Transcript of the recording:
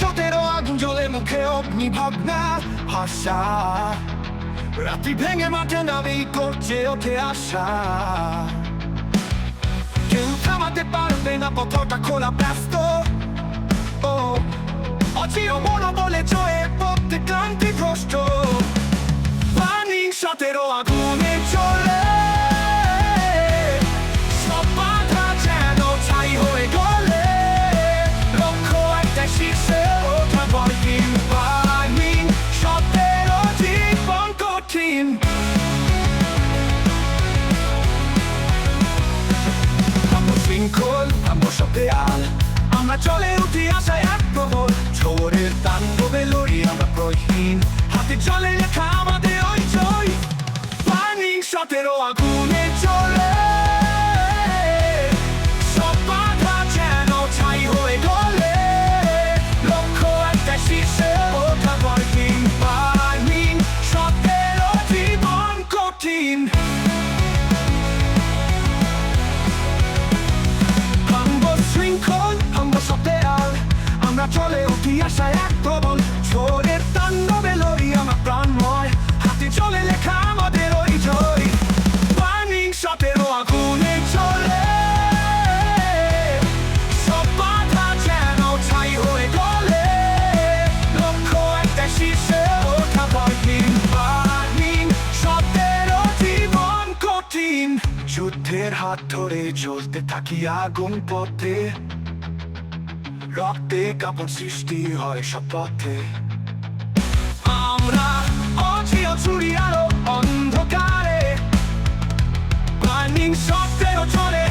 17 আগুন জ্বলে মুখে অগ্নিভাবনা ভাষা রাত্রি ভেঙে মাঠে নামে করছে ওঠে আশা কেউ থামাতে পারবে না পথটা খোলা ব্যস্ত ও অচির মন বলে জয়ের পথে ক্লান্তি ভ্রষ্ট পানি 17 আগুনে চলে সব বাধা যেন ছাই হয়ে গলে লক্ষ্য একটা শীর্ষে ওঠা বলহীন পানি 17 জীবন কঠিন আমরা শৃঙ্খল আমরা সব দেয়াল আমরা চলে উঠি আশায় এক প্রবল ঝড়ের তাণ্ডবে লড়ি আমরা প্রহীন হাতে চলে লেখা আমাদের ওই জয় পানি 17 আগুনে চলে সব বাধা যেন ছাই হয়ে গলে লক্ষ্য একটা শীর্ষে ওঠা বলহীন পানি 17 জীবন কঠিন শৃঙ্খল আমরা সব দেয়াল আমরা চলে উঠি আশায় এক প্রবল ঝড়ের তাণ্ডবে লড়ি আমরা প্রাণময় হাতে চলে লেখা আমাদের ওই জয় পানি 17 আগুনে চলে সব বাধা যেন ছাই হয়ে গলে লক্ষ্য একটা শীর্ষে ওঠা বলহীন পানি 17 জীবন কঠিন যুদ্ধের হাত ধরে চলতে থাকি আগুন পথে রক্তে কাঁপন সৃষ্টি হয় সব পথে আমরা অচির ছুরি আলো অন্ধকারে পানি 17 চলে